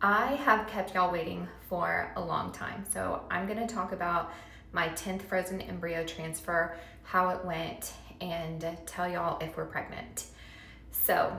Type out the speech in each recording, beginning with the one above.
I have kept y'all waiting for a long time. So I'm gonna talk about my 10th frozen embryo transfer, how it went, and tell y'all if we're pregnant. So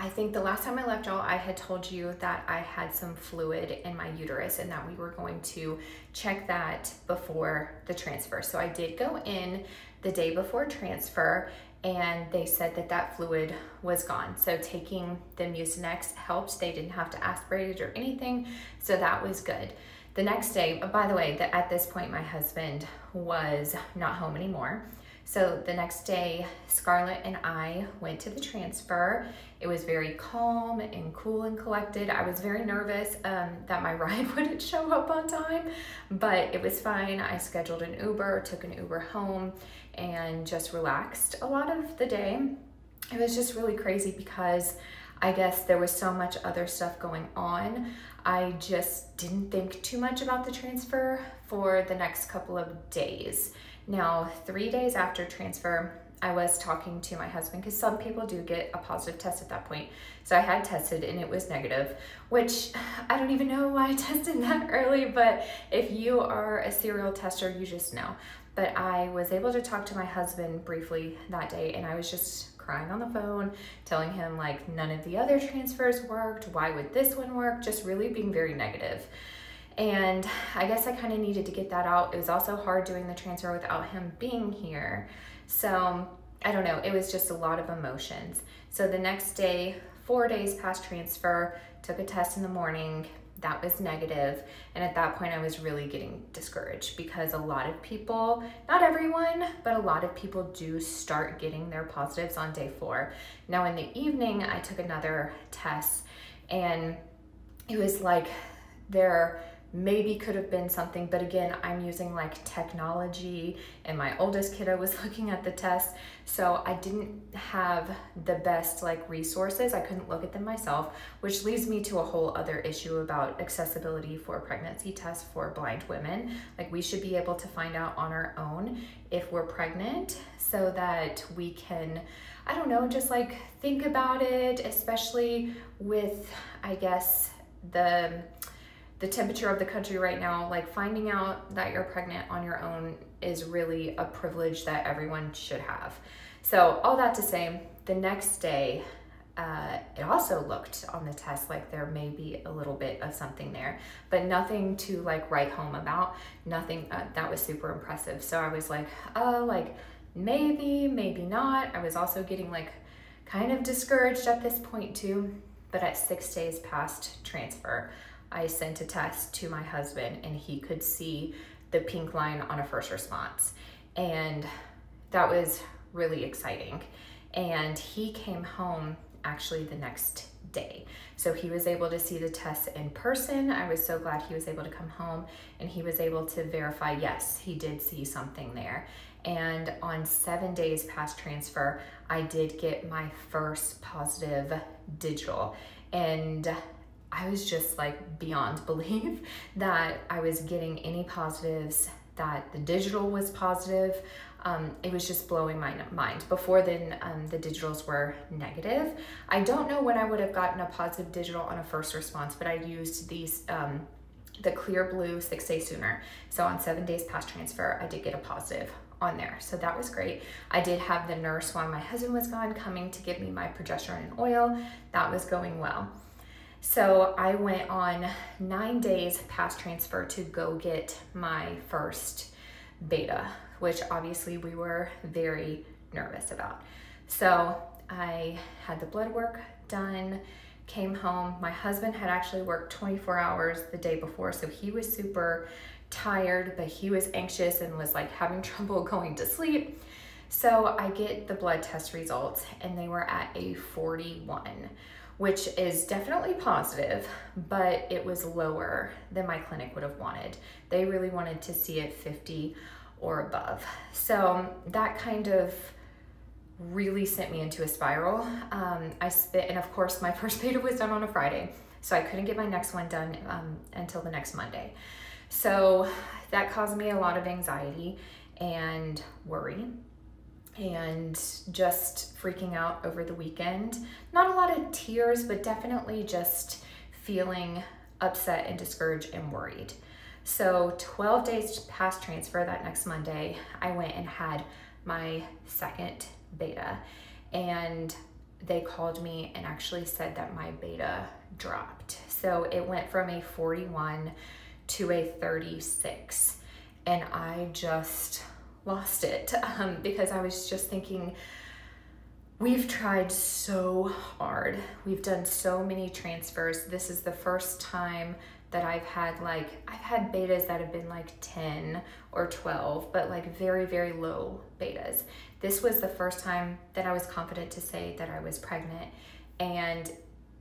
I think the last time I left y'all, I had told you that I had some fluid in my uterus and that we were going to check that before the transfer. So I did go in the day before transfer and they said that that fluid was gone. So taking the Mucinex helped. They didn't have to aspirate it or anything. So that was good. The next day, by the way, at this point, my husband was not home anymore. So the next day, Scarlett and I went to the transfer. It was very calm and cool and collected. I was very nervous that my ride wouldn't show up on time, but it was fine. I scheduled an Uber, took an Uber home, and just relaxed a lot of the day. It was just really crazy because I guess there was so much other stuff going on. I just didn't think too much about the transfer for the next couple of days. Now, 3 days after transfer, I was talking to my husband because some people do get a positive test at that point. So I had tested and it was negative, which I don't even know why I tested that early, but if you are a serial tester, you just know. But I was able to talk to my husband briefly that day and I was just crying on the phone, telling him like none of the other transfers worked. Why would this one work? Just really being very negative. And I guess I kind of needed to get that out. It was also hard doing the transfer without him being here. So I don't know, it was just a lot of emotions. So the next day, 4 days past transfer, took a test in the morning, that was negative. And at that point I was really getting discouraged because a lot of people, not everyone, but a lot of people do start getting their positives on day 4. Now in the evening, I took another test and it was like there maybe could have been something, but again, I'm using like technology and my oldest kiddo was looking at the test. So I didn't have the best like resources. I couldn't look at them myself, which leads me to a whole other issue about accessibility for pregnancy tests for blind women. Like we should be able to find out on our own if we're pregnant so that we can, I don't know, just like think about it, especially with, I guess, the temperature of the country right now. Like finding out that you're pregnant on your own is really a privilege that everyone should have. So all that to say, the next day, it also looked on the test like there may be a little bit of something there, but nothing to like write home about, nothing that was super impressive. So I was like, oh, like maybe, maybe not. I was also getting like kind of discouraged at this point too, but at 6 days past transfer, I sent a test to my husband and he could see the pink line on a first response. And that was really exciting. And he came home actually the next day. So he was able to see the test in person. I was so glad he was able to come home and he was able to verify, yes, he did see something there. And on 7 days past transfer, I did get my first positive digital. And I was just like beyond belief that I was getting any positives, that the digital was positive. It was just blowing my mind. Before then, the digitals were negative. I don't know when I would have gotten a positive digital on a first response, but I used these, the clear blue 6 days sooner. So on 7 days past transfer, I did get a positive on there. So that was great. I did have the nurse while my husband was gone coming to give me my progesterone and oil. That was going well. So I went on 9 days past transfer to go get my first beta, which obviously we were very nervous about. So I had the blood work done, came home. My husband had actually worked 24 hours the day before, so he was super tired, but he was anxious and was like having trouble going to sleep. So I get the blood test results and they were at a 41. Which is definitely positive, but it was lower than my clinic would have wanted. They really wanted to see it 50 or above. So that kind of really sent me into a spiral. And of course my first beta was done on a Friday, so I couldn't get my next one done until the next Monday. So that caused me a lot of anxiety and worry, and just freaking out over the weekend. Not a lot of tears, but definitely just feeling upset and discouraged and worried. So 12 days past transfer, that next Monday, I went and had my second beta, and they called me and actually said that my beta dropped. So it went from a 41 to a 36, and I just lost it because I was just thinking, we've tried so hard. We've done so many transfers. This is the first time that I've had betas that have been like 10 or 12, but like very, very low betas. This was the first time that I was confident to say that I was pregnant. And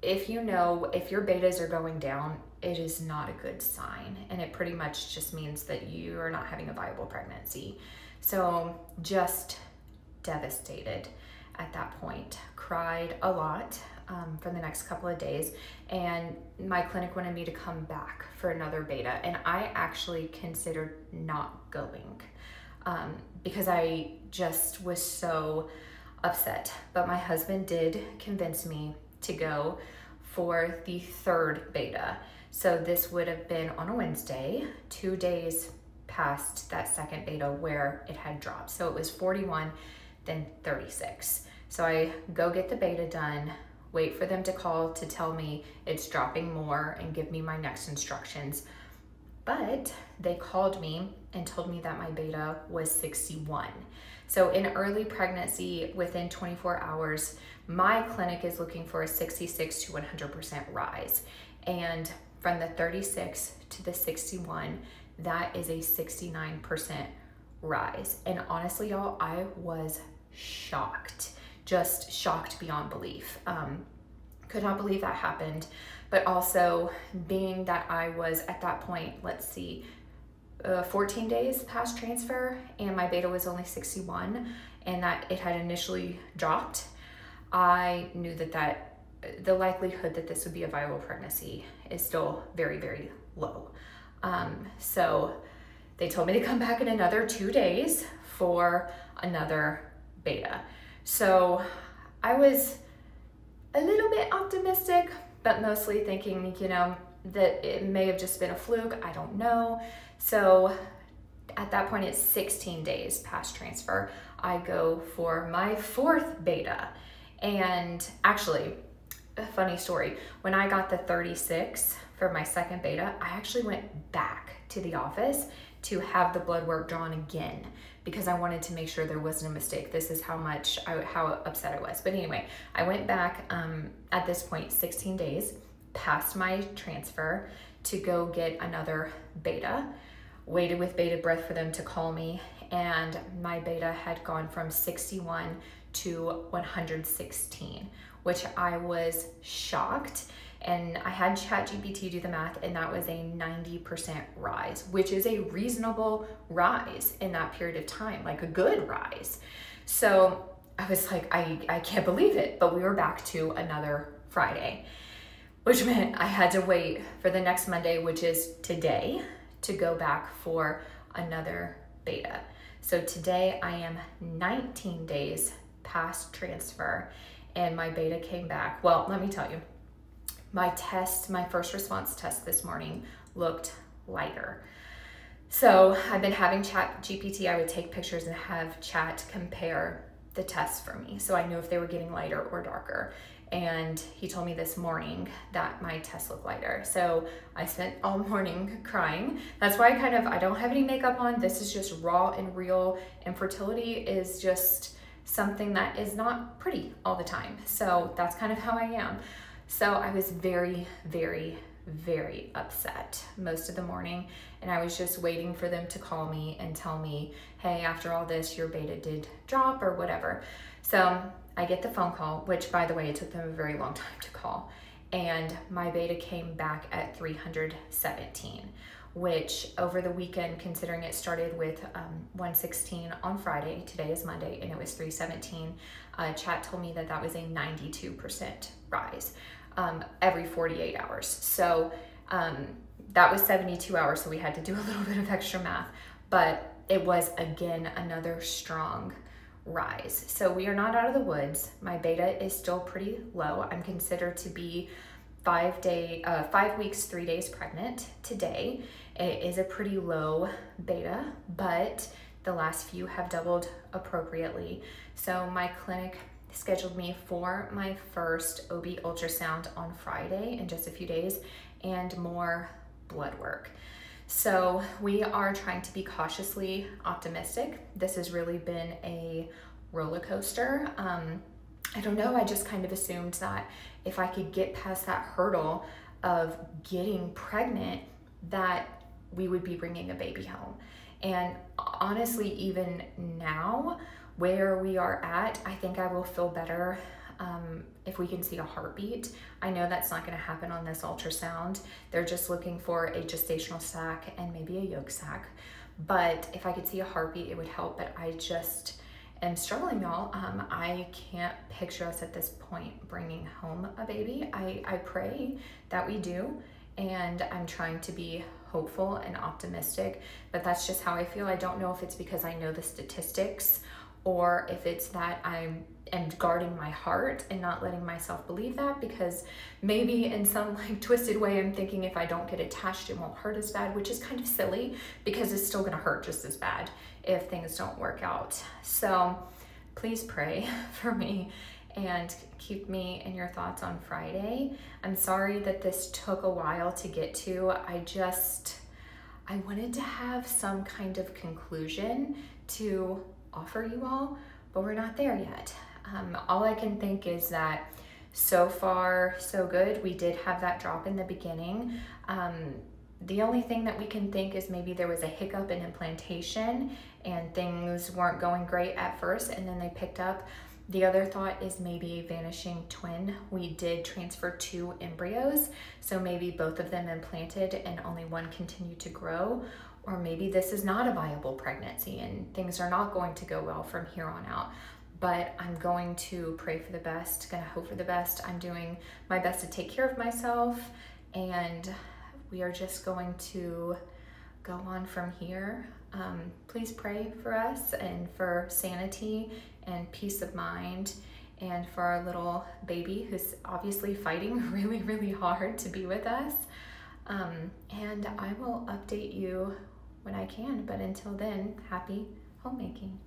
if you know, if your betas are going down, it is not a good sign. And it pretty much just means that you are not having a viable pregnancy. So just devastated at that point. Cried a lot for the next couple of days, and my clinic wanted me to come back for another beta, and I actually considered not going because I just was so upset. But my husband did convince me to go for the third beta. So this would have been on a Wednesday, 2 days past that second beta where it had dropped. So it was 41, then 36. So I go get the beta done, wait for them to call to tell me it's dropping more and give me my next instructions. But they called me and told me that my beta was 61. So in early pregnancy, within 24 hours, my clinic is looking for a 66 to 100% rise. And from the 36 to the 61, that is a 69% rise. And honestly, y'all, I was shocked. Just shocked beyond belief. Could not believe that happened. But also being that I was at that point, 14 days past transfer, and my beta was only 61, and that it had initially dropped, I knew that the likelihood that this would be a viable pregnancy is still very, very low. So they told me to come back in another 2 days for another beta. So I was a little bit optimistic, but mostly thinking, that it may have just been a fluke. I don't know. So at that point, it's 16 days past transfer. I go for my fourth beta. And actually, a funny story, when I got the 36 for my second beta, I actually went back to the office to have the blood work drawn again because I wanted to make sure there wasn't a mistake. This is how upset I was. But anyway, I went back at this point 16 days past my transfer to go get another beta, waited with bated breath for them to call me, and my beta had gone from 61 to 116, which I was shocked. And I had ChatGPT do the math, and that was a 90% rise, which is a reasonable rise in that period of time, like a good rise. So I was like, I can't believe it. But we were back to another Friday, which meant I had to wait for the next Monday, which is today, to go back for another beta. So today I am 19 days past transfer, and my beta came back. Well, let me tell you, my first response test this morning looked lighter. So I've been having ChatGPT, I would take pictures and have Chat compare the tests for me, so I knew if they were getting lighter or darker. And he told me this morning that my tests look lighter. So I spent all morning crying. That's why I don't have any makeup on. This is just raw and real. And fertility is just something that is not pretty all the time. So that's kind of how I am. So I was very, very, very upset most of the morning. And I was just waiting for them to call me and tell me, hey, after all this, your beta did drop or whatever. So I get the phone call, which by the way, it took them a very long time to call. And my beta came back at 317, which over the weekend, considering it started with 116 on Friday, today is Monday, and it was 317, Chat told me that was a 92% rise every 48 hours. So that was 72 hours, so we had to do a little bit of extra math, but it was again another strong rise. So we are not out of the woods. My beta is still pretty low. I'm considered to be 5 weeks, 3 days pregnant today. It is a pretty low beta, but the last few have doubled appropriately. So my clinic scheduled me for my first OB ultrasound on Friday in just a few days and more blood work. So we are trying to be cautiously optimistic. This has really been a roller coaster. I don't know, I just kind of assumed that if I could get past that hurdle of getting pregnant, that we would be bringing a baby home. And honestly, even now, where we are at, I think I will feel better if we can see a heartbeat. I know that's not going to happen on this ultrasound. They're just looking for a gestational sac and maybe a yolk sac. But if I could see a heartbeat, it would help. But I just am struggling, y'all. I can't picture us at this point bringing home a baby. I pray that we do, and I'm trying to be hopeful and optimistic, but that's just how I feel. I don't know if it's because I know the statistics or if it's that I am guarding my heart and not letting myself believe that, because maybe in some like twisted way I'm thinking if I don't get attached it won't hurt as bad, which is kind of silly because it's still gonna hurt just as bad if things don't work out. So please pray for me and keep me in your thoughts on Friday. I'm sorry that this took a while to get to. I wanted to have some kind of conclusion to offer you all, but we're not there yet. All I can think is that so far, so good. We did have that drop in the beginning. The only thing that we can think is maybe there was a hiccup in implantation and things weren't going great at first and then they picked up. The other thought is maybe a vanishing twin. We did transfer 2 embryos, so maybe both of them implanted and only one continued to grow, or maybe this is not a viable pregnancy and things are not going to go well from here on out. But I'm going to pray for the best, gonna hope for the best. I'm doing my best to take care of myself, and we are just going to go on from here. Please pray for us and for sanity and peace of mind, and for our little baby who's obviously fighting really, really hard to be with us. And I will update you when I can, but until then, happy homemaking.